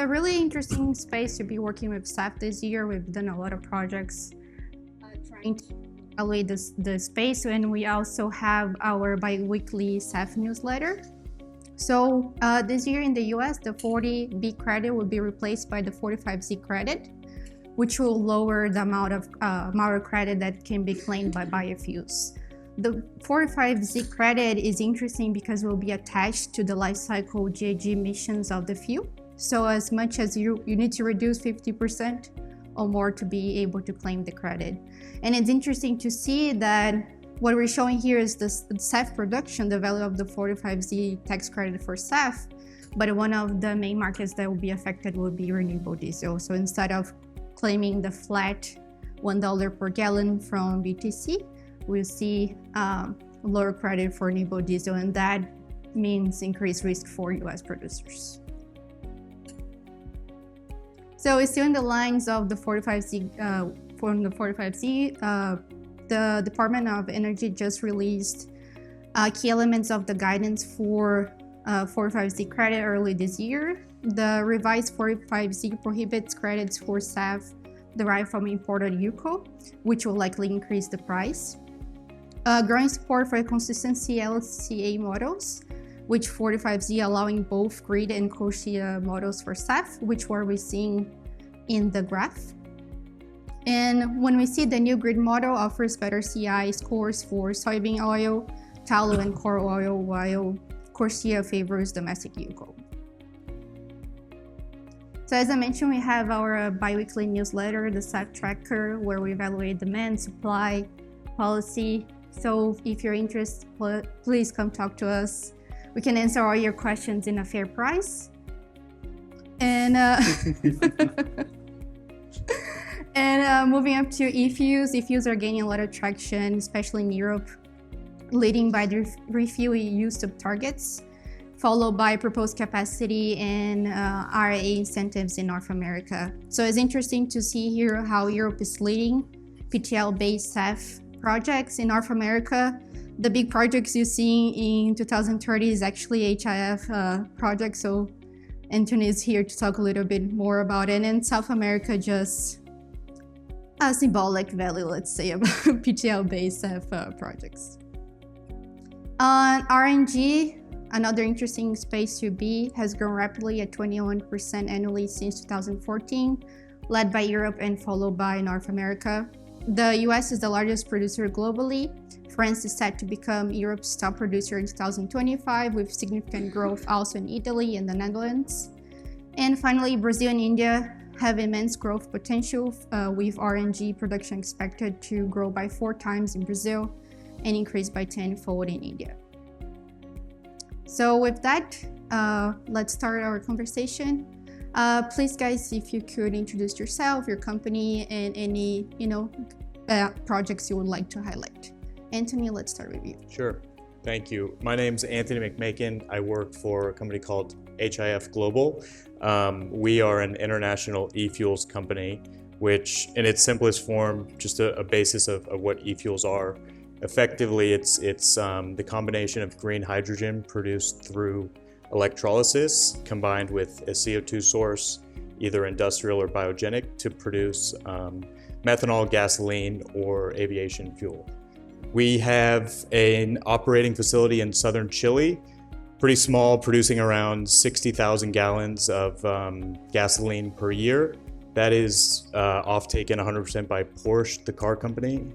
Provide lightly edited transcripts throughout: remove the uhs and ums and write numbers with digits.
a really interesting space to be working with SAF this year. We've done a lot of projects trying to evaluate the space, and we also have our bi-weekly SAF newsletter. So this year in the US, the 40B credit will be replaced by the 45Z credit, which will lower the amount of credit that can be claimed by biofuels. The 45Z credit is interesting because it will be attached to the life cycle GHG emissions of the fuel. So as much as you need to reduce 50% or more to be able to claim the credit. And it's interesting to see that what we're showing here is the SAF production, the value of the 45Z tax credit for SAF, but one of the main markets that will be affected will be renewable diesel. So instead of claiming the flat $1 per gallon from BTC, we'll see lower credit for renewable diesel, and that means increased risk for US producers. So it's still in the lines of the 45Z, the Department of Energy just released key elements of the guidance for 45Z credit early this year. The revised 45Z prohibits credits for SAF derived from imported UCO, which will likely increase the price. Growing support for consistency LCA models, which 45Z allowing both grid and COSHIA models for SAF, which we're seeing in the graph. And when we see the new grid model offers better CI scores for soybean oil, tallow, and core oil, while COSHIA favors domestic UCO. So as I mentioned, we have our bi-weekly newsletter, the SAF tracker, where we evaluate demand, supply, policy. So if you're interested, please come talk to us. We can answer all your questions in a fair price. And moving up to e-fuels. E-fuels are gaining a lot of traction, especially in Europe, leading by the refuel EU sub-targets, followed by proposed capacity and IRA incentives in North America. So it's interesting to see here how Europe is leading PTL-based SAF projects. In North America, the big projects you see in 2030 is actually HIF projects. So Anthony is here to talk a little bit more about it. And in South America, just a symbolic value, let's say, about PTL-based SAF projects. RNG, another interesting space to be, has grown rapidly at 21% annually since 2014, led by Europe and followed by North America. The US is the largest producer globally. France is set to become Europe's top producer in 2025, with significant growth also in Italy and the Netherlands. And finally, Brazil and India have immense growth potential, with RNG production expected to grow by 4 times in Brazil and increase by 10-fold in India. So with that, let's start our conversation. Please, guys, if you could introduce yourself, your company, and any projects you would like to highlight. Anthony, let's start with you. Sure. Thank you. My name's Anthony McMaken. I work for a company called HIF Global. We are an international e-fuels company, which in its simplest form, just a basis of what e-fuels are. Effectively, it's the combination of green hydrogen produced through electrolysis combined with a CO2 source, either industrial or biogenic, to produce methanol, gasoline, or aviation fuel. We have an operating facility in southern Chile, pretty small, producing around 60,000 gallons of gasoline per year. That is off-taken 100% by Porsche, the car company.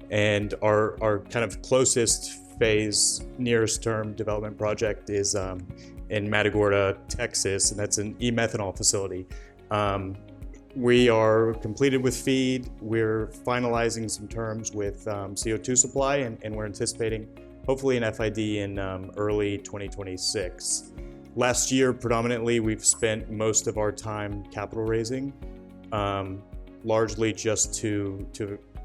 And our kind of closest phase, nearest term development project is in Matagorda, Texas, and that's an e-methanol facility. We are completed with feed. We're finalizing some terms with CO2 supply, and we're anticipating hopefully an FID in early 2026. Last year, predominantly, we've spent most of our time capital raising, largely just to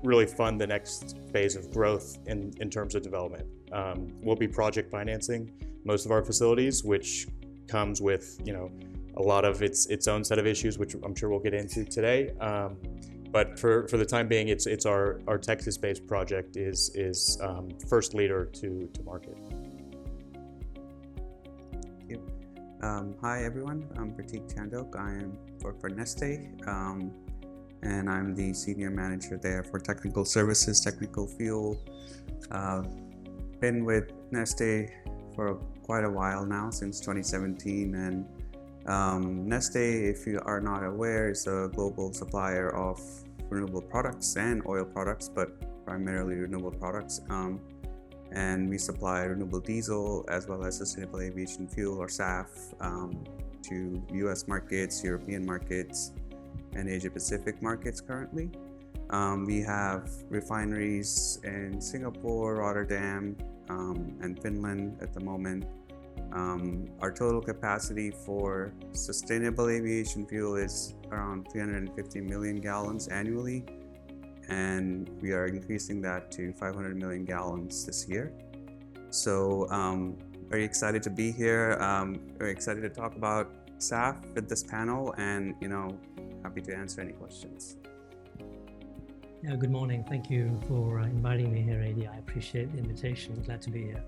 really fund the next phase of growth in terms of development. We'll be project financing most of our facilities, which comes with, a lot of its own set of issues, which I'm sure we'll get into today. But for the time being, it's our Texas-based project is first leader to market. Hi everyone, I'm Pratik Chandhoke. I work for Neste, and I'm the senior manager there for technical services, technical fuel. Been with Neste for quite a while now, since 2017, and Neste, if you are not aware, is a global supplier of renewable products and oil products, but primarily renewable products. And we supply renewable diesel as well as sustainable aviation fuel, or SAF, to US markets, European markets, and Asia Pacific markets currently. We have refineries in Singapore, Rotterdam, and Finland at the moment. Our total capacity for sustainable aviation fuel is around 350 million gallons annually, and we are increasing that to 500 million gallons this year. So very excited to be here, very excited to talk about SAF with this panel, and happy to answer any questions. Yeah, good morning. Thank you for inviting me here, AD. I appreciate the invitation. Glad to be here.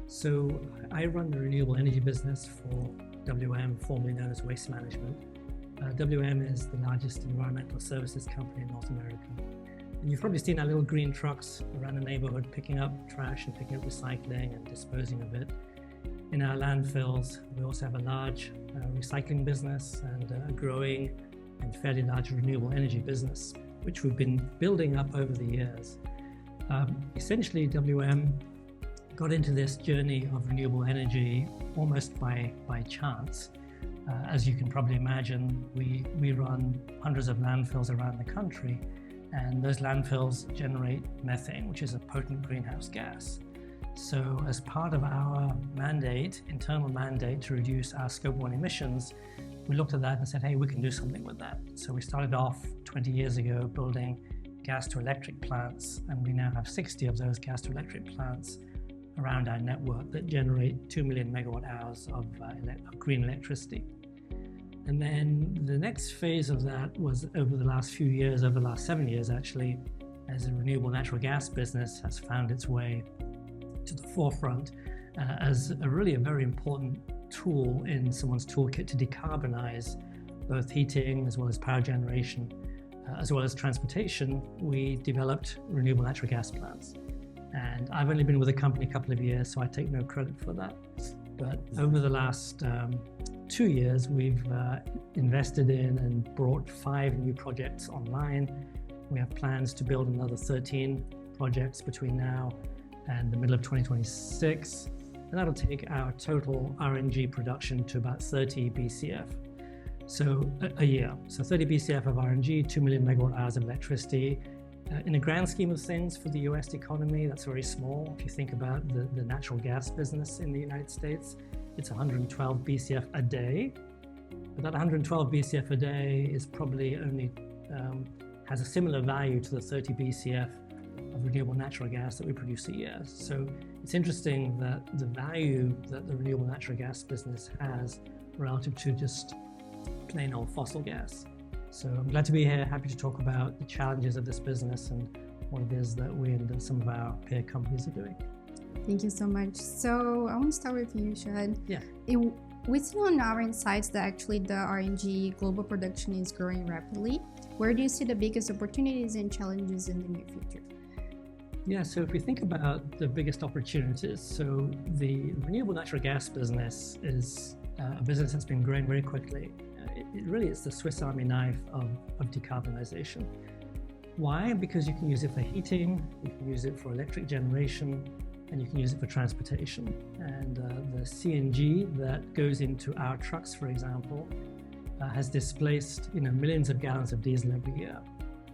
So I run the renewable energy business for WM, formerly known as Waste Management. WM is the largest environmental services company in North America. And you've probably seen our little green trucks around the neighborhood picking up trash and picking up recycling and disposing of it. In our landfills, we also have a large recycling business and a growing and fairly large renewable energy business, which we've been building up over the years. Essentially, WM got into this journey of renewable energy almost by chance. As you can probably imagine, we run hundreds of landfills around the country, and those landfills generate methane, which is a potent greenhouse gas. So as part of our mandate, internal mandate to reduce our Scope 1 emissions, we looked at that and said, hey, we can do something with that. So we started off 20 years ago building gas to electric plants, and we now have 60 of those gas to electric plants around our network that generate 2 million megawatt hours of green electricity. And then the next phase of that was over the last few years, over the last 7 years actually, as the renewable natural gas business has found its way to the forefront as a very important tool in someone's toolkit to decarbonize both heating as well as power generation, as well as transportation. We developed renewable natural gas plants. And I've only been with the company a couple of years, so I take no credit for that. But over the last 2 years, we've invested in and brought 5 new projects online. We have plans to build another 13 projects between now and the middle of 2026. And that'll take our total RNG production to about 30 BCF. So a year. So 30 BCF of RNG, 2 million megawatt hours of electricity. In the grand scheme of things for the US economy, that's very small. If you think about the natural gas business in the United States, it's 112 BCF a day. But that 112 BCF a day is probably only has a similar value to the 30 BCF of renewable natural gas that we produce a year. So it's interesting that the value that the renewable natural gas business has relative to just plain old fossil gas. So I'm glad to be here, happy to talk about the challenges of this business and what it is that we and some of our peer companies are doing. Thank you so much. So I want to start with you, Shaid. Yeah. We see on our insights that actually the RNG global production is growing rapidly. Where do you see the biggest opportunities and challenges in the near future? Yeah, so if we think about the biggest opportunities, so the renewable natural gas business is a business that's been growing very quickly. It really is the Swiss Army knife of decarbonization. Why? Because you can use it for heating, you can use it for electric generation, and you can use it for transportation. And the CNG that goes into our trucks, for example, has displaced millions of gallons of diesel every year.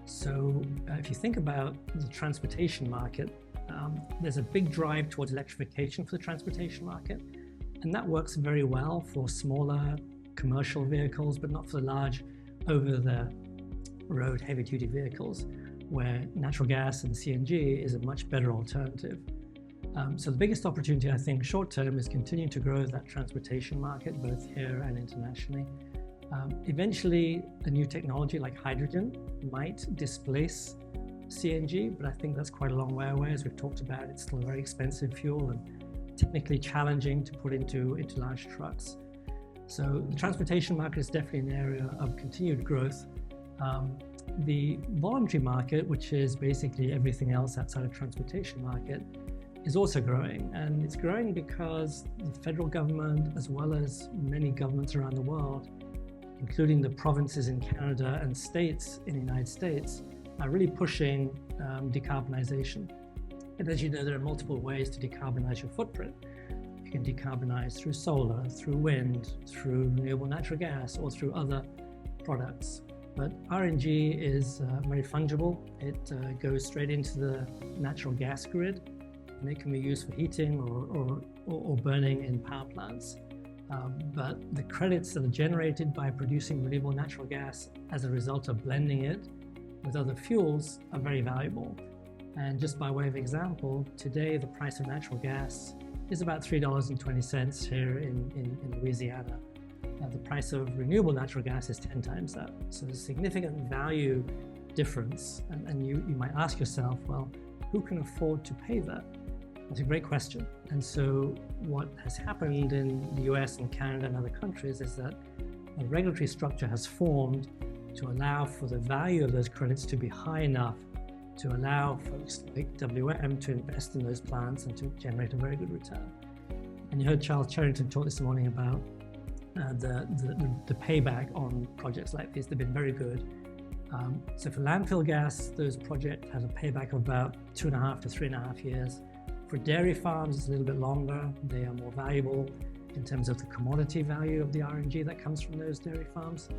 So if you think about the transportation market, there's a big drive towards electrification for the transportation market, and that works very well for smaller commercial vehicles, but not for the large over-the-road heavy-duty vehicles, where natural gas and CNG is a much better alternative. So the biggest opportunity, I think, short-term is continuing to grow that transportation market, both here and internationally. Eventually, a new technology like hydrogen might displace CNG, but I think that's quite a long way away. As we've talked about, it's still a very expensive fuel and technically challenging to put into large trucks. So the transportation market is definitely an area of continued growth. The voluntary market, which is basically everything else outside of transportation market, is also growing. And it's growing because the federal government, as well as many governments around the world, including the provinces in Canada and states in the United States, are really pushing decarbonization. And as you know, there are multiple ways to decarbonize your footprint. You can decarbonize through solar, through wind, through renewable natural gas, or through other products. But RNG is very fungible. It goes straight into the natural gas grid, and it can be used for heating or burning in power plants. But the credits that are generated by producing renewable natural gas as a result of blending it with other fuels are very valuable. And just by way of example, today the price of natural gas is about $3.20 here in Louisiana. The price of renewable natural gas is 10 times that. So there's a significant value difference. And you might ask yourself, well, who can afford to pay that? That's a great question. And so what has happened in the US and Canada and other countries is that a regulatory structure has formed to allow for the value of those credits to be high enough to allow folks like WM to invest in those plants and to generate a very good return. And you heard Charles Charrington talk this morning about the payback on projects like these. They've been very good. So for landfill gas, those projects have a payback of about 2.5 to 3.5 years. For dairy farms, it's a little bit longer. They are more valuable in terms of the commodity value of the RNG that comes from those dairy farms.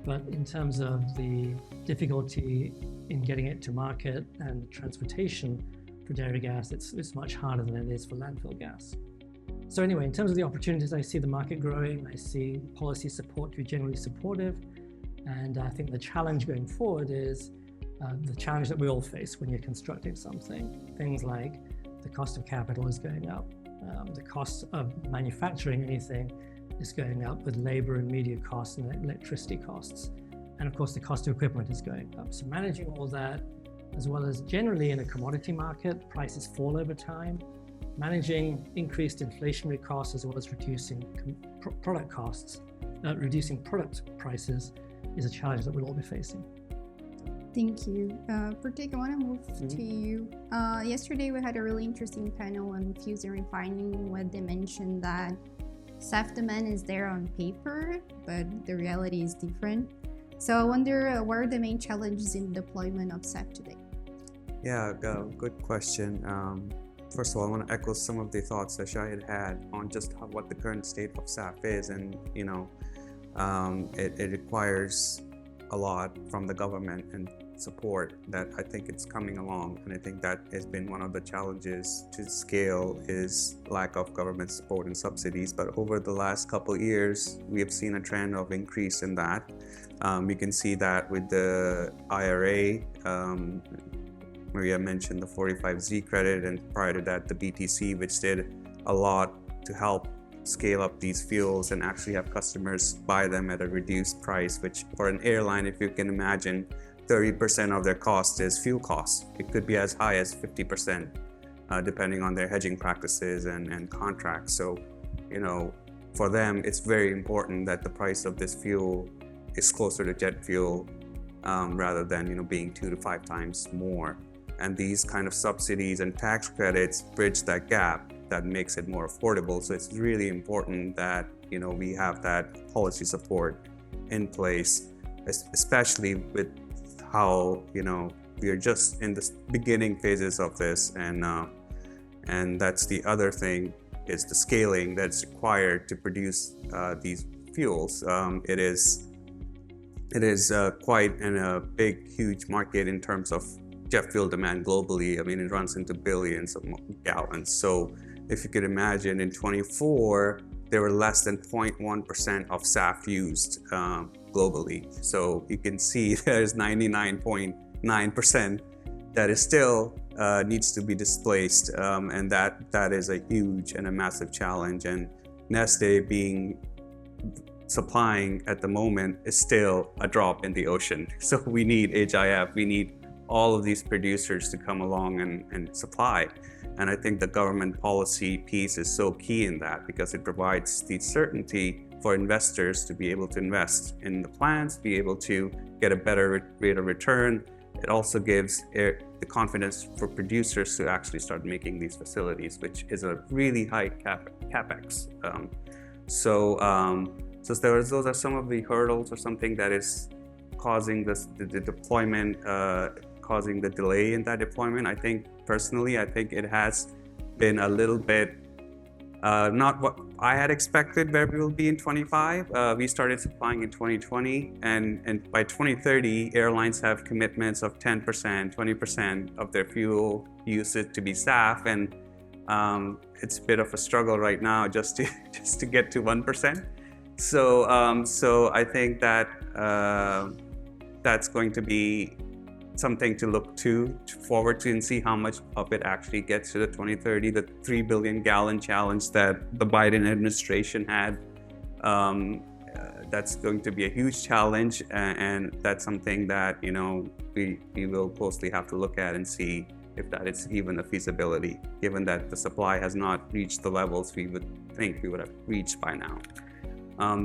But in terms of the difficulty in getting it to market and transportation for dairy gas, it's much harder than it is for landfill gas. So anyway, in terms of the opportunities, I see the market growing. I see policy support to be generally supportive. And I think the challenge going forward is the challenge that we all face when you're constructing something. Things like the cost of capital is going up. The cost of manufacturing anything is going up with labor and media costs and electricity costs. And of course, the cost of equipment is going up. So managing all that, as well as generally in a commodity market, prices fall over time. Managing increased inflationary costs as well as reducing product costs, reducing product prices is a challenge that we'll all be facing. Thank you. Pratik, I want to move to you. Yesterday, we had a really interesting panel on fuels and refining where they mentioned that SAF demand is there on paper, but the reality is different. So I wonder, what are the main challenges in deployment of SAF today? Yeah, good question. First of all, I want to echo some of the thoughts that Shaid had on just what the current state of SAF is, and it requires a lot from the government and support that I think it's coming along, and I think that has been one of the challenges to scale is lack of government support and subsidies. But over the last couple of years, we have seen a trend of increase in that. You can see that with the IRA. Maria mentioned the 45Z credit, and prior to that, the BTC, which did a lot to help scale up these fuels and actually have customers buy them at a reduced price, which for an airline, if you can imagine, 30% of their cost is fuel costs. It could be as high as 50%, depending on their hedging practices and contracts. So, for them, it's very important that the price of this fuel is closer to jet fuel rather than, being 2 to 5 times more. And these kind of subsidies and tax credits bridge that gap that makes it more affordable. So it's really important that, we have that policy support in place, especially with how, we are just in the beginning phases of this. And that's the other thing, is the scaling that's required to produce these fuels. It is quite a big, huge market in terms of jet fuel demand globally. I mean, it runs into billions of gallons. So if you could imagine, in 24, there were less than 0.1% of SAF used globally. So you can see there's 99.9% that is still needs to be displaced, and that is a huge and a massive challenge. And Neste being supplying at the moment is still a drop in the ocean. So we need HIF, we need all of these producers to come along and supply. And I think the government policy piece is so key in that, because it provides the certainty for investors to be able to invest in the plants, be able to get a better rate of return. It also gives the confidence for producers to actually start making these facilities, which is a really high capex. So those are some of the hurdles or something that is causing the deployment, causing the delay in that deployment. I think it has been a little bit not what I had expected where we will be in 25. We started supplying in 2020, and by 2030, airlines have commitments of 10%, 20% of their fuel usage to be SAF, and it's a bit of a struggle right now just to get to 1%. So I think that that's going to be something to look forward to and see how much of it actually gets to the 2030, the 3 billion gallon challenge that the Biden administration had. That's going to be a huge challenge, and that's something that we will closely have to look at and see if that is even a feasibility, given that the supply has not reached the levels we would think we would have reached by now.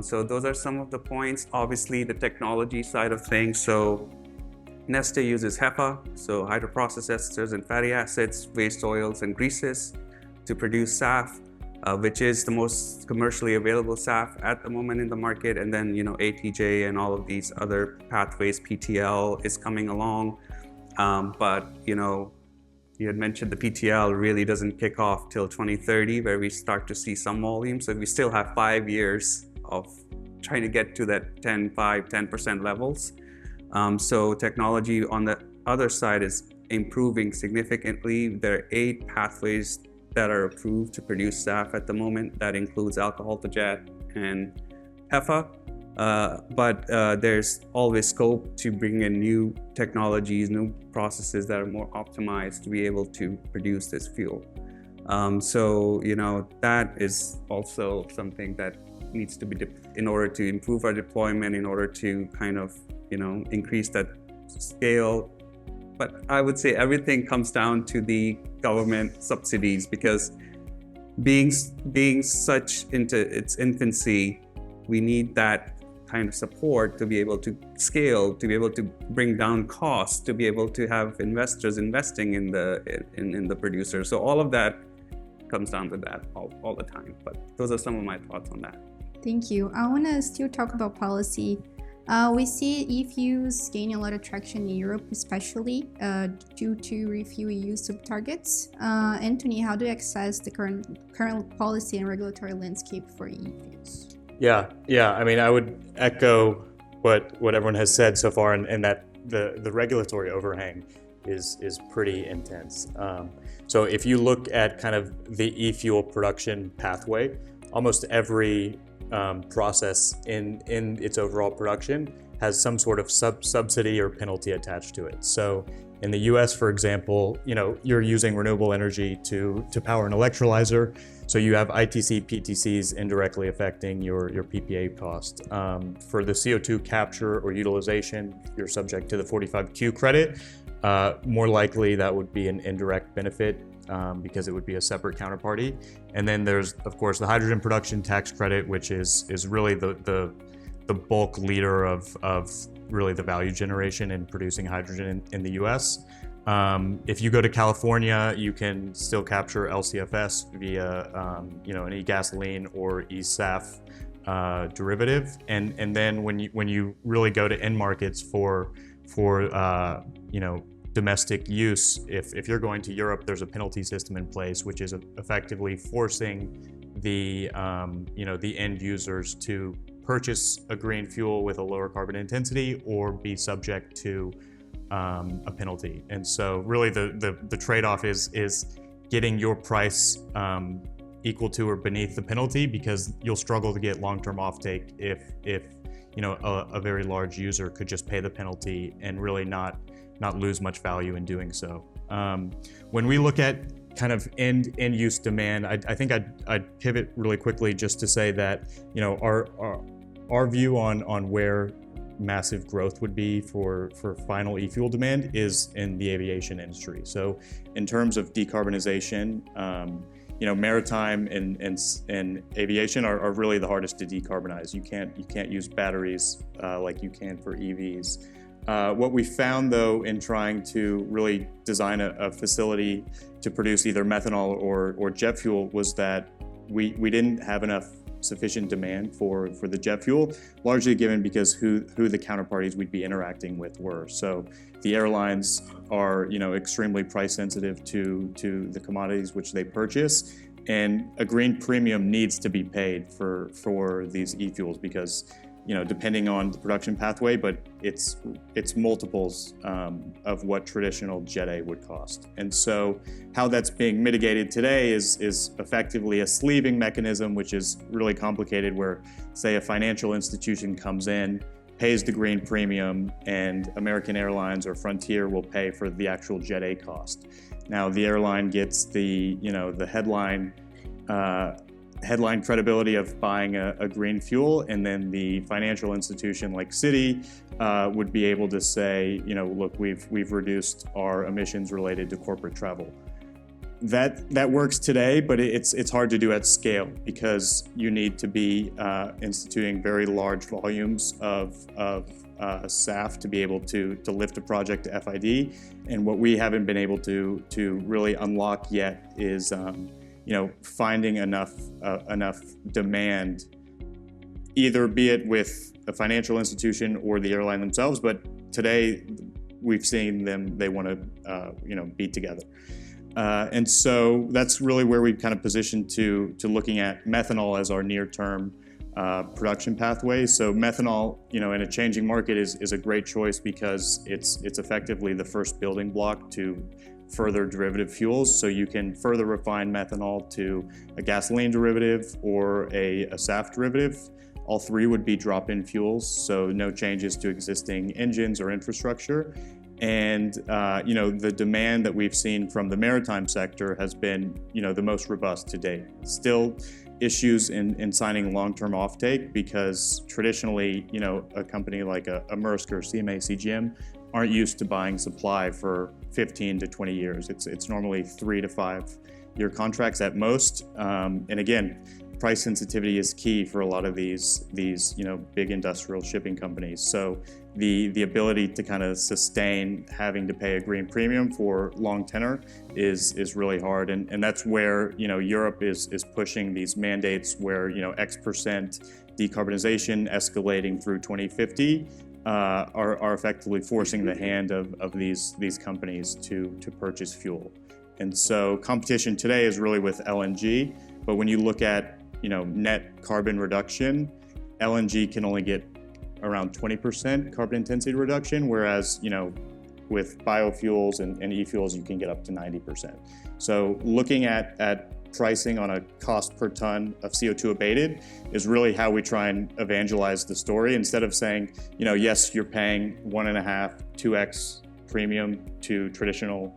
So those are some of the points. Obviously, the technology side of things. So Neste uses HEFA, so hydroprocessed esters and fatty acids, waste oils and greases to produce SAF, which is the most commercially available SAF at the moment in the market. And then, ATJ and all of these other pathways, PTL is coming along. But, you had mentioned the PTL really doesn't kick off till 2030, where we start to see some volume. So we still have 5 years of trying to get to that 10% levels. So technology on the other side is improving significantly. There are 8 pathways that are approved to produce SAF at the moment. That includes alcohol to jet and HEFA. But there's always scope to bring in new technologies, new processes that are more optimized to be able to produce this fuel. So that is also something that needs to be in order to improve our deployment, in order to kind of increase that scale. But I would say everything comes down to the government subsidies, because being such into its infancy, we need that kind of support to be able to scale, to be able to bring down costs, to be able to have investors investing in the producer. So all of that comes down to that all the time. But those are some of my thoughts on that. Thank you. I want to still talk about policy. We see e-fuels gaining a lot of traction in Europe, especially due to refuel use targets. Anthony, how do you assess the current policy and regulatory landscape for e-fuels? Yeah. I mean, I would echo what everyone has said so far, and that the regulatory overhang is pretty intense. So if you look at kind of the e-fuel production pathway, almost every process in its overall production has some sort of subsidy or penalty attached to it. So in the US, for example, you're using renewable energy to power an electrolyzer. So you have ITC, PTCs indirectly affecting your PPA cost. For the CO2 capture or utilization, you're subject to the 45Q credit. More likely that would be an indirect benefit, because it would be a separate counterparty. And then there's, of course, the hydrogen production tax credit, which is really the bulk leader of really the value generation in producing hydrogen in the US. If you go to California, you can still capture LCFS via an e-gasoline or e-SAF derivative. And then when you really go to end markets for domestic use, if you're going to Europe, there's a penalty system in place, which is effectively forcing the end users to purchase a green fuel with a lower carbon intensity or be subject to a penalty. And so really the trade-off is getting your price equal to or beneath the penalty, because you'll struggle to get long-term offtake if a very large user could just pay the penalty and really not lose much value in doing so. When we look at kind of end use demand, I think I'd pivot really quickly just to say that our view on where massive growth would be for final e-fuel demand is in the aviation industry. So in terms of decarbonization, maritime and aviation are really the hardest to decarbonize. You can't use batteries like you can for EVs. What we found, though, in trying to really design a facility to produce either methanol or jet fuel was that we didn't have enough sufficient demand for the jet fuel, largely given because who the counterparties we'd be interacting with were. So the airlines are extremely price sensitive to the commodities which they purchase, and a green premium needs to be paid for these e-fuels because depending on the production pathway, but it's multiples of what traditional Jet A would cost. And so how that's being mitigated today is effectively a sleeving mechanism, which is really complicated, where, say, a financial institution comes in, pays the green premium, and American Airlines or Frontier will pay for the actual Jet A cost. Now, the airline gets the headline credibility of buying a green fuel, and then the financial institution like Citi would be able to say, look, we've reduced our emissions related to corporate travel. That works today, but it's hard to do at scale because you need to be instituting very large volumes of SAF to be able to lift a project to FID. And what we haven't been able to really unlock yet is finding enough demand, either be it with a financial institution or the airline themselves. But today, we've seen they want to be together, and so that's really where we've kind of positioned to looking at methanol as our near-term production pathway. So methanol, in a changing market, is a great choice because it's effectively the first building block to further derivative fuels. So you can further refine methanol to a gasoline derivative or a SAF derivative. All three would be drop-in fuels, so no changes to existing engines or infrastructure. And the demand that we've seen from the maritime sector has been the most robust to date. Still issues in signing long-term offtake because traditionally a company like a Maersk or CMA CGM aren't used to buying supply for 15 to 20 years. It's normally 3 to 5 year contracts at most. And again, price sensitivity is key for a lot of these big industrial shipping companies. So the ability to kind of sustain having to pay a green premium for long tenor is really hard. And that's where Europe is pushing these mandates where X% decarbonization escalating through 2050 are effectively forcing the hand of these companies to purchase fuel. And so competition today is really with LNG, but when you look at net carbon reduction, LNG can only get around 20% carbon intensity reduction, whereas with biofuels and e-fuels you can get up to 90%. So looking at pricing on a cost per ton of CO2 abated is really how we try and evangelize the story. Instead of saying, yes, you're paying 1.5, 2x premium to traditional,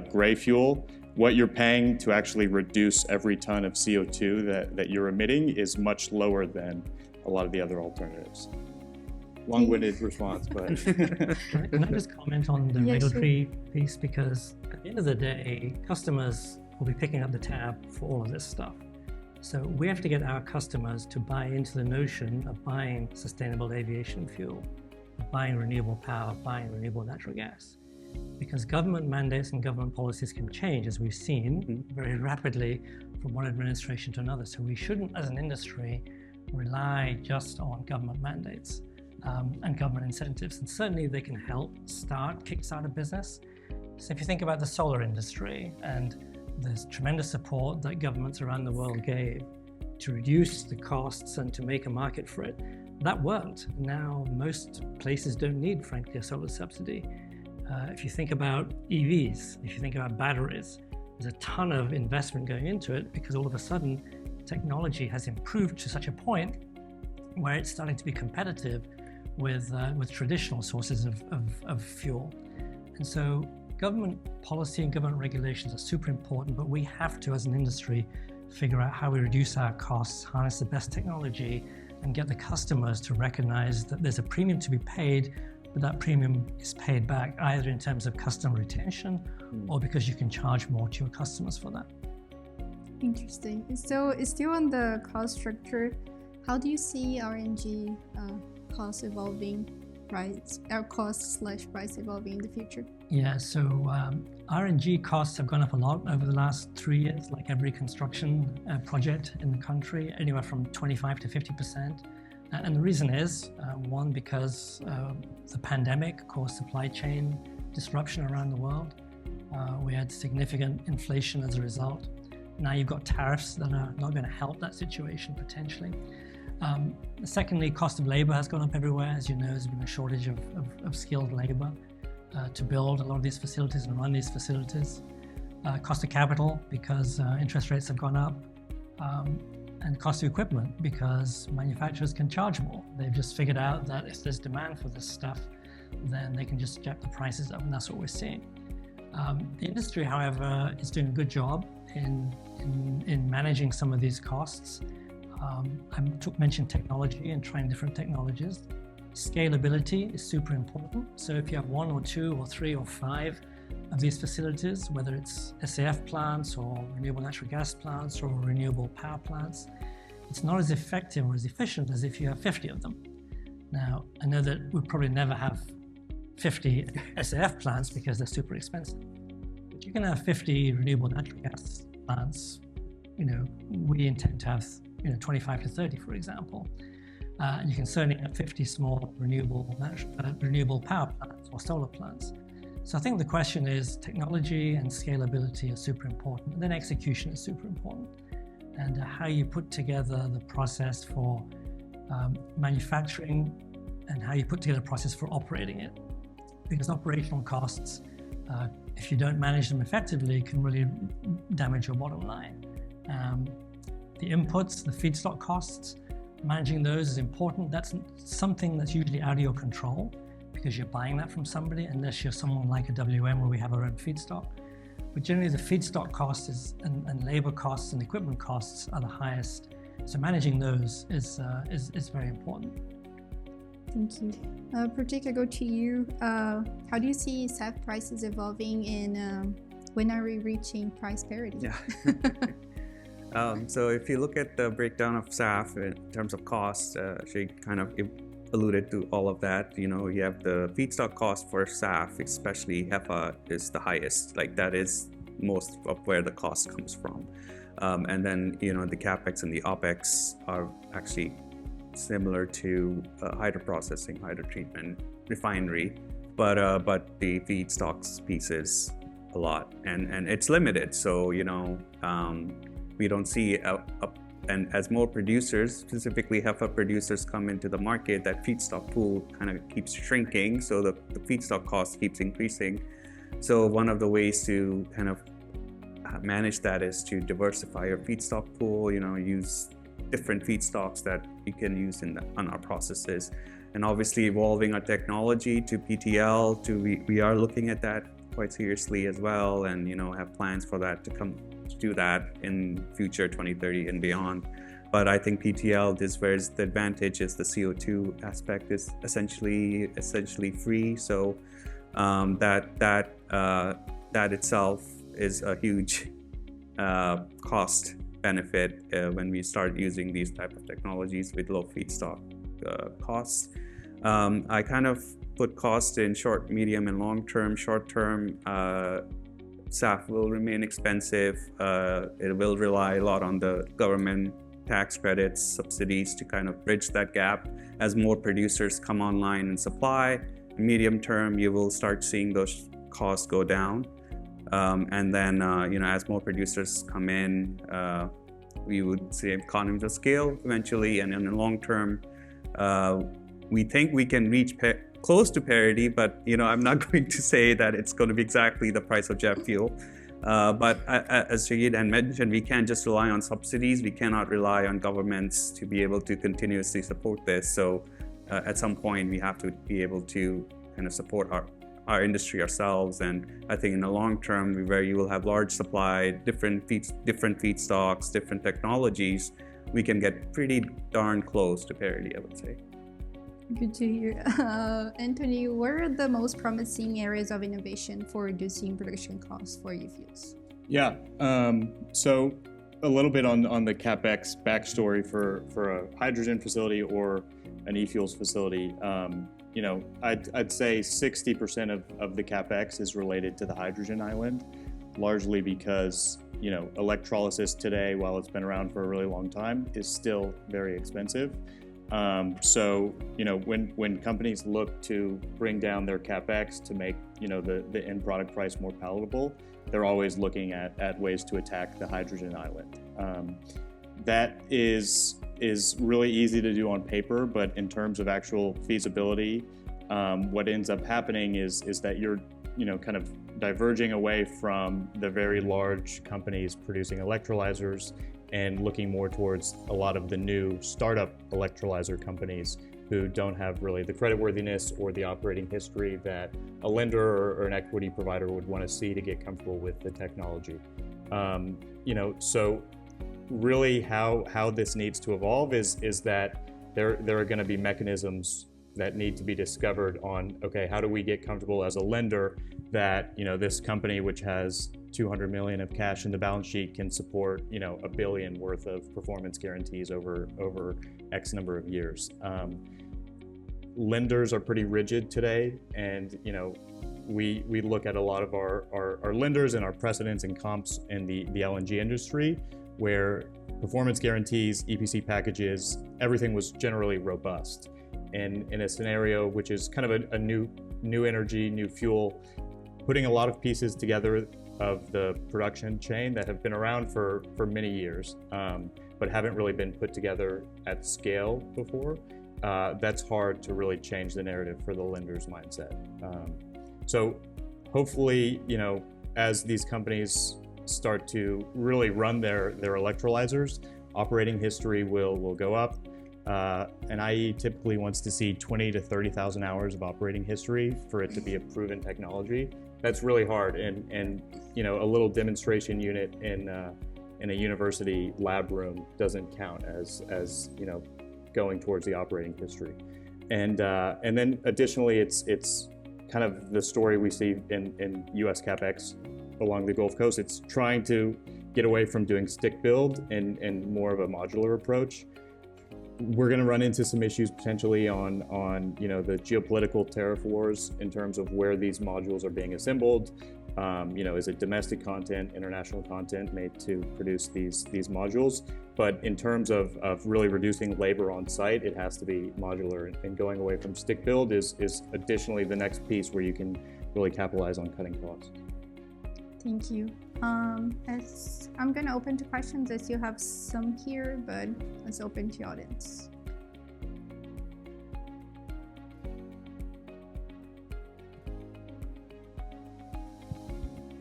gray fuel, what you're paying to actually reduce every ton of CO2 that you're emitting is much lower than a lot of the other alternatives. Long-winded response, but... Can I just comment on the regulatory piece? Because at the end of the day, customers will be picking up the tab for all of this stuff. So we have to get our customers to buy into the notion of buying sustainable aviation fuel, buying renewable power, buying renewable natural gas. Because government mandates and government policies can change, as we've seen, very rapidly from one administration to another. So we shouldn't, as an industry, rely just on government mandates and government incentives. And certainly they can help kickstart a business. So if you think about the solar industry, and there's tremendous support that governments around the world gave to reduce the costs and to make a market for it, that worked. Now most places don't need, frankly, a solar subsidy. If you think about EVs, if you think about batteries, there's a ton of investment going into it because all of a sudden technology has improved to such a point where it's starting to be competitive with traditional sources of fuel. And so government policy and government regulations are super important, but we have to, as an industry, figure out how we reduce our costs, harness the best technology, and get the customers to recognize that there's a premium to be paid, but that premium is paid back either in terms of customer retention or because you can charge more to your customers for that. Interesting. So still on the cost structure, how do you see RNG cost evolving, price, our cost/price evolving in the future? Yeah, so RNG costs have gone up a lot over the last 3 years, like every construction project in the country, anywhere from 25 to 50%. And the reason is, one, because the pandemic caused supply chain disruption around the world. We had significant inflation as a result. Now you've got tariffs that are not going to help that situation potentially. Secondly, cost of labor has gone up everywhere. As you know, there's been a shortage of skilled labor to build a lot of these facilities and run these facilities. Cost of capital, because interest rates have gone up. And cost of equipment, because manufacturers can charge more. They've just figured out that if there's demand for this stuff, then they can just jack the prices up, and that's what we're seeing. The industry, however, is doing a good job in managing some of these costs. I mentioned technology and trying different technologies. Scalability is super important. So if you have 1 or 2 or 3 or 5 of these facilities, whether it's SAF plants or renewable natural gas plants or renewable power plants, it's not as effective or as efficient as if you have 50 of them. Now, I know that we'll probably never have 50 SAF plants because they're super expensive. But you can have 50 renewable natural gas plants. We intend to have 25 to 30, for example. And you can certainly have 50 small renewable power plants or solar plants. So I think the question is technology and scalability are super important, and then execution is super important. And how you put together the process for manufacturing and how you put together a process for operating it. Because operational costs, if you don't manage them effectively, can really damage your bottom line. The inputs, the feedstock costs, managing those is important. That's something that's usually out of your control, because you're buying that from somebody, unless you're someone like a WM where we have our own feedstock. But generally the feedstock costs and labor costs and equipment costs are the highest. So managing those is very important. Thank you. Pratik, I go to you. How do you see SAF prices evolving, and when are we reaching price parity? Yeah. So if you look at the breakdown of SAF in terms of costs, Shaid kind of alluded to all of that. You have the feedstock cost for SAF, especially HEFA, is the highest. Like that is most of where the cost comes from. And then, the CapEx and the OpEx are actually similar to hydroprocessing, hydrotreatment, refinery, but the feedstocks piece is a lot, and it's limited. So, we don't see and as more producers, specifically HEFA producers, come into the market, that feedstock pool kind of keeps shrinking, so the feedstock cost keeps increasing. So one of the ways to kind of manage that is to diversify your feedstock pool, use different feedstocks that you can use on our processes. And obviously evolving our technology to PTL, we are looking at that quite seriously as well, and have plans for that to do that in future 2030 and beyond. But I think PTL, this where the advantage is the CO2 aspect is essentially free. So that itself is a huge cost benefit when we start using these type of technologies with low feedstock costs. I kind of put cost in short, medium, and long term. Short term, SAF will remain expensive. It will rely a lot on the government tax credits, subsidies to kind of bridge that gap as more producers come online and supply. Medium term, you will start seeing those costs go down. And then, as more producers come in, we would see economies of scale eventually. And in the long term, we think we can reach close to parity, but I'm not going to say that it's going to be exactly the price of jet fuel. But as Shaid had mentioned, we can't just rely on subsidies. We cannot rely on governments to be able to continuously support this. So at some point, we have to be able to kind of support our industry ourselves. And I think in the long term, where you will have large supply, different feedstocks, different technologies, we can get pretty darn close to parity, I would say. Good to hear. Anthony, what are the most promising areas of innovation for reducing production costs for e-fuels? Yeah, so a little bit on the CapEx backstory for a hydrogen facility or an e-fuels facility. You know, I'd say 60% of the CapEx is related to the hydrogen island, largely because, you know, electrolysis today, while it's been around for a really long time, is still very expensive. So, you know, when companies look to bring down their CapEx to make, you know, the end product price more palatable, they're always looking at ways to attack the hydrogen island. That is really easy to do on paper, but in terms of actual feasibility, what ends up happening is that you're, you know, kind of diverging away from the very large companies producing electrolyzers and looking more towards a lot of the new startup electrolyzer companies who don't have really the creditworthiness or the operating history that a lender or an equity provider would want to see to get comfortable with the technology. You know, so really how this needs to evolve is that there are going to be mechanisms that need to be discovered on, okay, how do we get comfortable as a lender that, you know, this company which has 200 million of cash in the balance sheet can support, you know, $1 billion worth of performance guarantees over X number of years. Lenders are pretty rigid today, and, you know, we look at a lot of our lenders and our precedents and comps in the LNG industry, where performance guarantees, EPC packages, everything was generally robust. And in a scenario which is kind of a new energy, new fuel, putting a lot of pieces together of the production chain that have been around for many years, but haven't really been put together at scale before, that's hard to really change the narrative for the lender's mindset. So hopefully, you know, as these companies start to really run their electrolyzers, operating history will go up. An IE typically wants to see 20 to 30,000 hours of operating history for it to be a proven technology. That's really hard, and you know, a little demonstration unit in a university lab room doesn't count as you know, going towards the operating history. And then additionally, it's kind of the story we see in US CapEx along the Gulf Coast. It's trying to get away from doing stick build and more of a modular approach. We're going to run into some issues potentially on you know, the geopolitical tariff wars in terms of where these modules are being assembled. You know, is it domestic content, international content made to produce these modules? But in terms of really reducing labor on site, it has to be modular, and going away from stick build is additionally the next piece where you can really capitalize on cutting costs. Thank you. As I'm going to open to questions, as you have some here, but let's open to audience.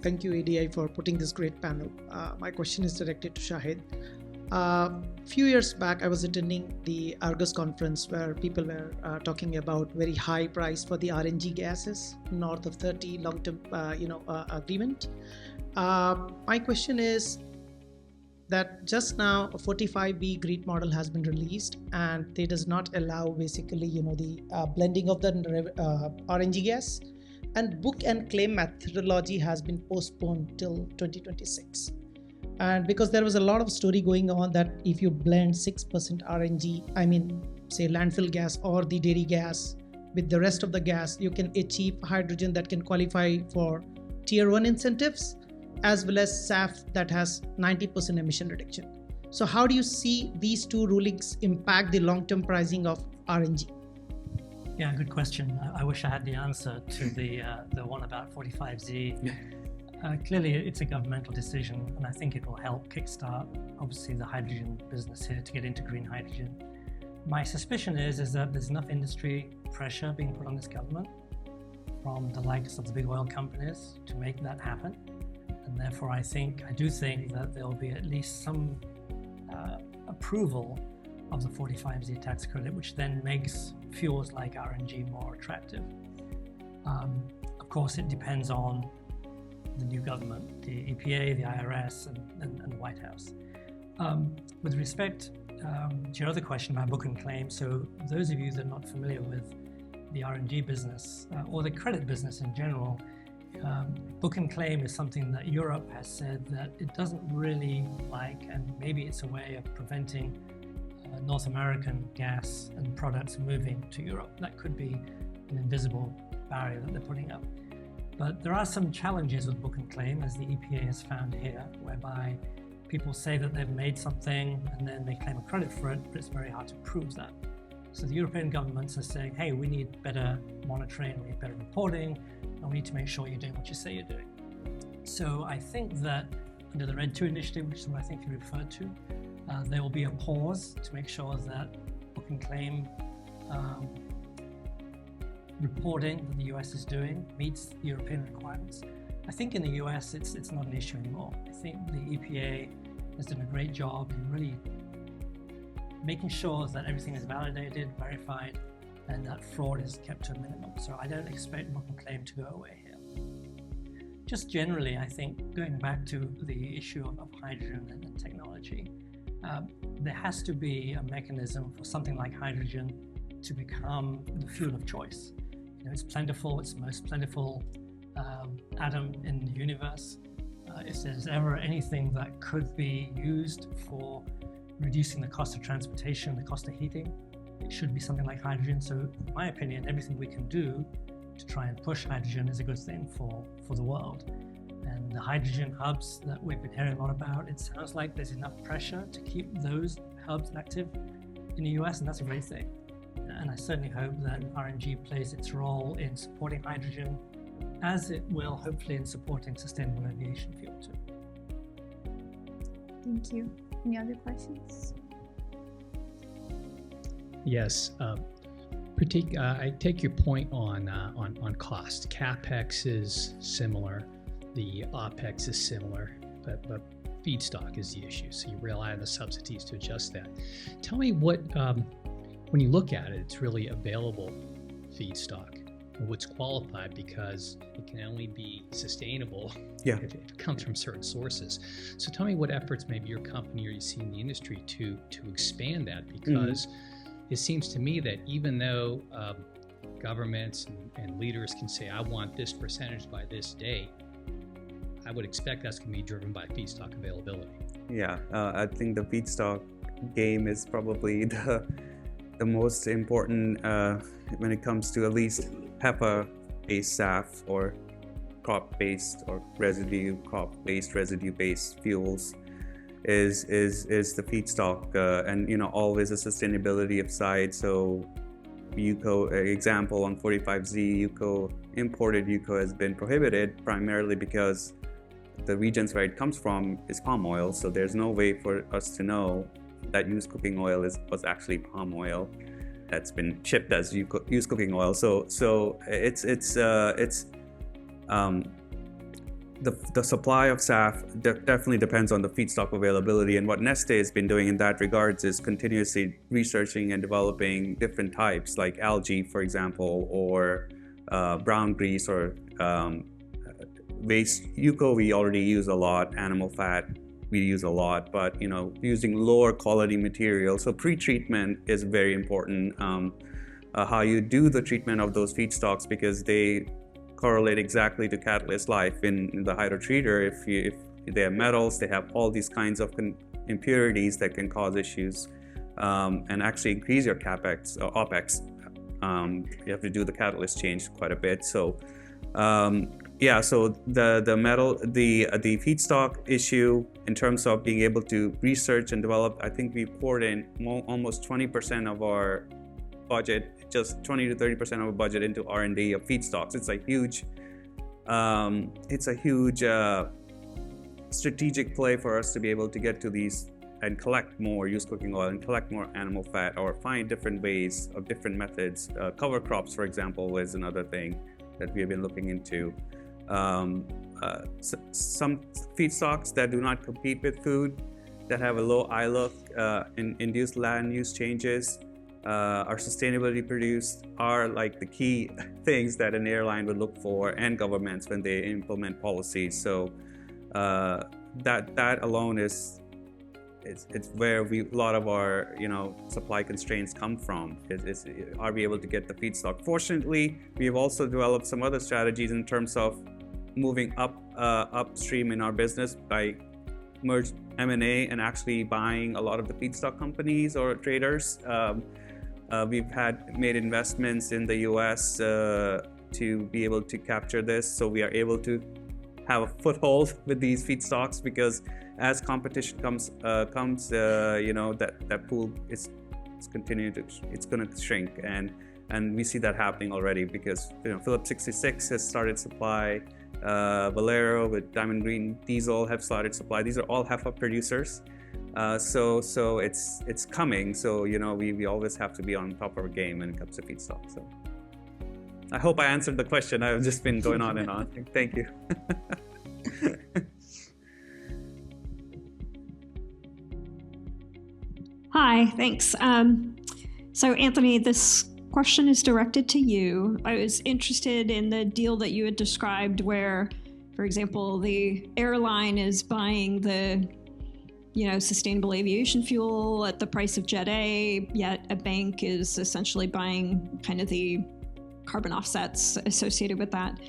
Thank you, ADI, for putting this great panel. My question is directed to Shaid. A few years back, I was attending the Argus conference where people were talking about very high price for the RNG gases, north of 30 long-term agreement. My question is that just now a 45B GREET model has been released, and they does not allow basically, you know, the blending of the RNG gas, and book and claim methodology has been postponed till 2026. And because there was a lot of story going on that if you blend 6% RNG, I mean, say landfill gas or the dairy gas with the rest of the gas, you can achieve hydrogen that can qualify for tier 1 incentives, as well as SAF that has 90% emission reduction. So how do you see these two rulings impact the long-term pricing of RNG? Yeah, good question. I wish I had the answer to the one about 45Z. Yeah. Clearly, it's a governmental decision, and I think it will help kickstart, obviously, the hydrogen business here to get into green hydrogen. My suspicion is that there's enough industry pressure being put on this government from the likes of the big oil companies to make that happen. And therefore, I do think that there'll be at least some approval of the 45Z tax credit, which then makes fuels like RNG more attractive. Of course, it depends on the new government, the EPA, the IRS, and the White House. With respect to your other question about book and claim, so those of you that are not familiar with the RNG business or the credit business in general, book and claim is something that Europe has said that it doesn't really like, and maybe it's a way of preventing North American gas and products moving to Europe. That could be an invisible barrier that they're putting up. But there are some challenges with book and claim, as the EPA has found here, whereby people say that they've made something and then they claim a credit for it, but it's very hard to prove that. So the European governments are saying, hey, we need better monitoring, we need better reporting, and we need to make sure you're doing what you say you're doing. So I think that under the RED II initiative, which is what I think you referred to, there will be a pause to make sure that book and claim reporting that the US is doing meets the European requirements. I think in the US it's not an issue anymore. I think the EPA has done a great job in really making sure that everything is validated, verified, and that fraud is kept to a minimum. So I don't expect book and claim to go away here. Just generally, I think going back to the issue of hydrogen and technology, there has to be a mechanism for something like hydrogen to become the fuel of choice. You know, it's plentiful, it's the most plentiful atom in the universe. If there's ever anything that could be used for reducing the cost of transportation, the cost of heating, it should be something like hydrogen. So in my opinion, everything we can do to try and push hydrogen is a good thing for the world. And the hydrogen hubs that we've been hearing a lot about, it sounds like there's enough pressure to keep those hubs active in the US, and that's a great thing. And I certainly hope that RNG plays its role in supporting hydrogen, as it will hopefully in supporting sustainable aviation fuel too. Thank you. Any other questions? Yes, Pratik, I take your point on cost. CapEx is similar, the OpEx is similar, but feedstock is the issue. So you rely on the subsidies to adjust that. Tell me what, when you look at it, it's really available feedstock. What's qualified, because it can only be sustainable if it comes from certain sources. So tell me what efforts maybe your company or you see in the industry to expand that, because it seems to me that even though governments and leaders can say, I want this percentage by this date, I would expect that's going to be driven by feedstock availability. Yeah, I think the feedstock game is probably the most important when it comes to at least HEPA-based SAF or crop-based or crop-based residue-based fuels is the feedstock, and always a sustainability of side. So example on 45Z, imported UCO has been prohibited primarily because the regions where it comes from is palm oil. So there's no way for us to know that used cooking oil was actually palm oil that's been shipped as used cooking oil. So it's the supply of SAF definitely depends on the feedstock availability. And what Neste has been doing in that regards is continuously researching and developing different types, like algae, for example, or brown grease, or waste UCO we already use a lot, animal fat we use a lot, but using lower quality material. So pre-treatment is very important. How you do the treatment of those feedstocks, because they correlate exactly to catalyst life. In the hydrotreater, if they have metals, they have all these kinds of impurities that can cause issues and actually increase your CapEx or OpEx. You have to do the catalyst change quite a bit. So so the metal, the feedstock issue in terms of being able to research and develop, I think we poured in almost 20% of our budget, just 20 to 30% of our budget into R&D of feedstocks. It's a huge strategic play for us to be able to get to these and collect more used cooking oil and collect more animal fat, or find different ways of different methods. Cover crops, for example, is another thing that we have been looking into. Some feedstocks that do not compete with food, that have a low ILUC, induced land use changes, are sustainably produced, are like the key things that an airline would look for, and governments when they implement policies. So that alone it's where a lot of our supply constraints come from. Are we able to get the feedstock? Fortunately, we have also developed some other strategies in terms of moving upstream in our business by merged M&A and actually buying a lot of the feedstock companies or traders. We've made investments in the US to be able to capture this, so we are able to have a foothold with these feedstocks, because as competition comes, that pool is going to shrink, and we see that happening already, because Phillips 66 has started supply. Valero with Diamond Green Diesel have started supply. These are all HEFA producers, so it's coming. So we always have to be on top of our game when it comes to feedstock. So I hope I answered the question. I've just been going on and on. Thank you. Hi, thanks. So Anthony, this question is directed to you. I was interested in the deal that you had described where, for example, the airline is buying the sustainable aviation fuel at the price of Jet A, yet a bank is essentially buying kind of the carbon offsets associated with that.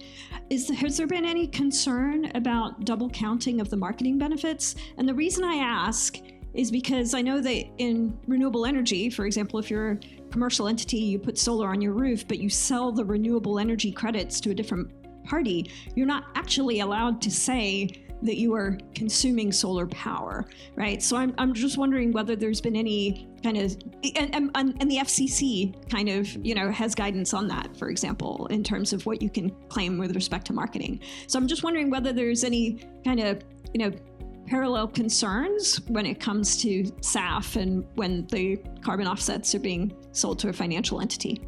Has there been any concern about double counting of the marketing benefits? And the reason I ask is because I know that in renewable energy, for example, if you're a commercial entity, you put solar on your roof, but you sell the renewable energy credits to a different party, you're not actually allowed to say that you are consuming solar power, right? So I'm just wondering whether there's been any kind of, and the FCC kind of, has guidance on that, for example, in terms of what you can claim with respect to marketing. So I'm just wondering whether there's any kind of, parallel concerns when it comes to SAF and when the carbon offsets are being sold to a financial entity.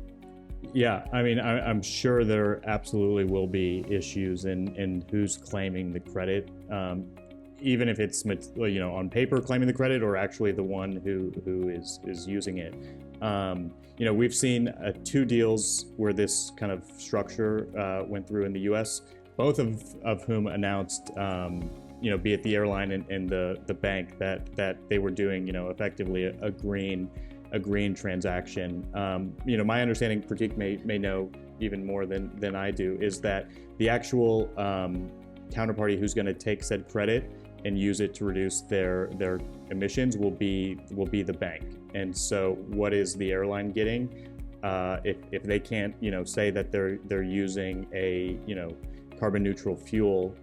Yeah, I mean, I'm sure there absolutely will be issues in who's claiming the credit, even if it's on paper claiming the credit or actually the one who is using it. We've seen 2 deals where this kind of structure went through in the U.S., both of whom announced, be it the airline and the bank, that they were doing, effectively a green transaction. My understanding, Pratik may know even more than I do, is that the actual counterparty who's going to take said credit and use it to reduce their emissions will be the bank. And so, what is the airline getting if they can't, say that they're using a carbon neutral fuel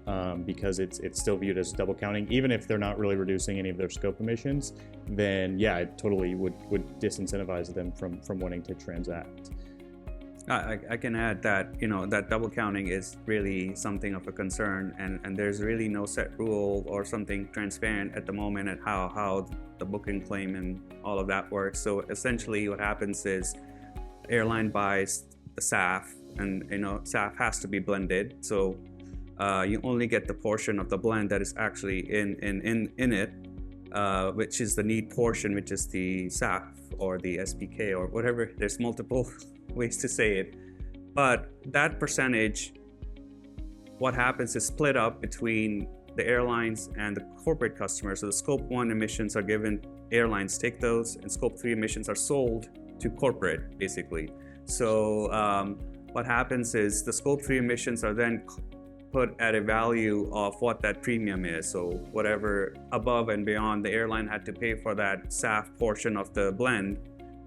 because it's still viewed as double counting, even if they're not really reducing any of their scope emissions, then yeah, it totally would disincentivize them from wanting to transact. I can add that that double counting is really something of a concern, and there's really no set rule or something transparent at the moment at how the booking claim and all of that works. So essentially what happens is airline buys the SAF, and SAF has to be blended, so you only get the portion of the blend that is actually in it, which is the neat portion, which is the SAF or the SPK or whatever. There's multiple ways to say it, but that percentage, what happens is split up between the airlines and the corporate customers. So the scope 1 emissions are given, airlines take those, and scope 3 emissions are sold to corporate, basically. So what happens is the scope 3 emissions are then put at a value of what that premium is. So whatever above and beyond the airline had to pay for that SAF portion of the blend,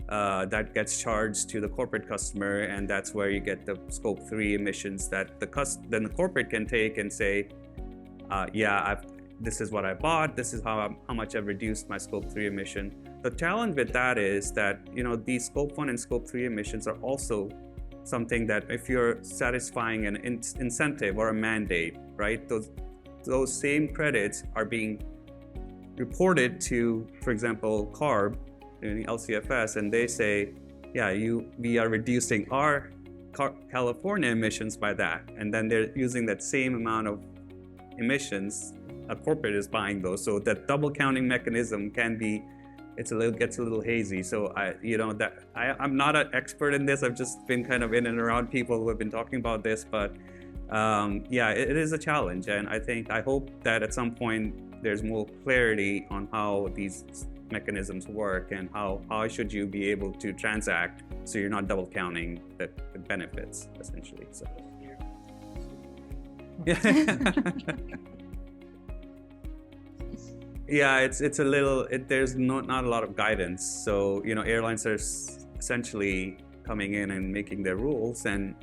that gets charged to the corporate customer, and that's where you get the scope 3 emissions that then the corporate can take and say, this is what I bought, this is how much I've reduced my scope 3 emission. The challenge with that is that these scope 1 and scope 3 emissions are also something that if you're satisfying an incentive or a mandate, right, those same credits are being reported to, for example, CARB, LCFS, and they say, we are reducing our California emissions by that, and then they're using that same amount of emissions. A corporate is buying those, so that double counting mechanism gets a little hazy. So I'm not an expert in this. I've just been kind of in and around people who have been talking about this, but it is a challenge, and I hope that at some point there's more clarity on how these mechanisms work and how should you be able to transact so you're not double counting the benefits, essentially. So Yeah, it's a little. There's not a lot of guidance. So airlines are essentially coming in and making their rules, and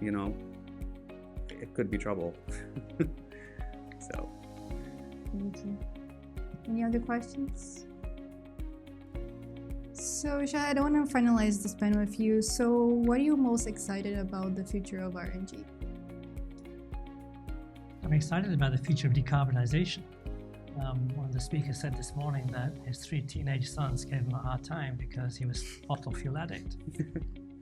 it could be trouble. So. Thank you. Any other questions? So, Shaid, I want to finalize this panel with you. So, what are you most excited about the future of RNG? I'm excited about the future of decarbonization. One of the speakers said this morning that his 3 teenage sons gave him a hard time because he was fossil fuel addict.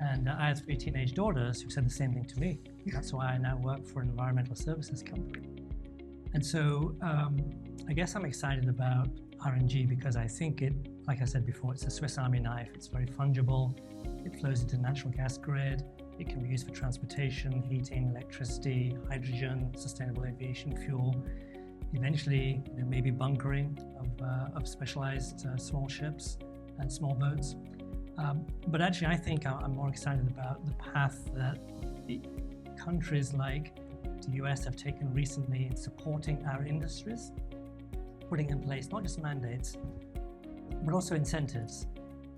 And I have 3 teenage daughters who said the same thing to me. That's why I now work for an environmental services company. And so I guess I'm excited about RNG because I think it, like I said before, it's a Swiss Army knife. It's very fungible. It flows into the natural gas grid. It can be used for transportation, heating, electricity, hydrogen, sustainable aviation fuel. Eventually, there may be bunkering of specialized small ships and small boats. But actually, I think I'm more excited about the path that the countries like the US have taken recently in supporting our industries, putting in place not just mandates, but also incentives,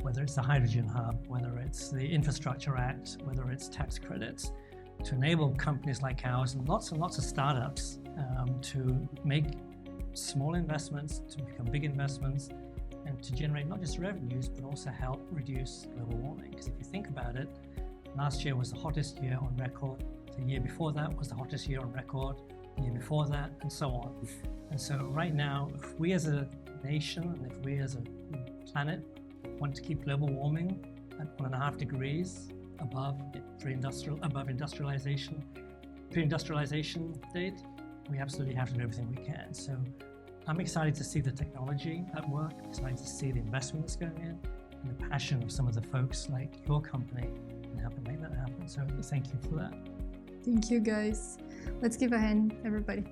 whether it's the hydrogen hub, whether it's the Infrastructure Act, whether it's tax credits, to enable companies like ours and lots of startups to make small investments, to become big investments, and to generate not just revenues, but also help reduce global warming. Because if you think about it, last year was the hottest year on record. The year before that was the hottest year on record. The year before that, and so on. And so right now, if we as a nation, and if we as a planet want to keep global warming at 1.5 degrees above industrialization date, we absolutely have to do everything we can. So I'm excited to see the technology at work, excited to see the investment that's going in, and the passion of some of the folks like your company and helping make that happen. So thank you for that. Thank you, guys. Let's give a hand, everybody.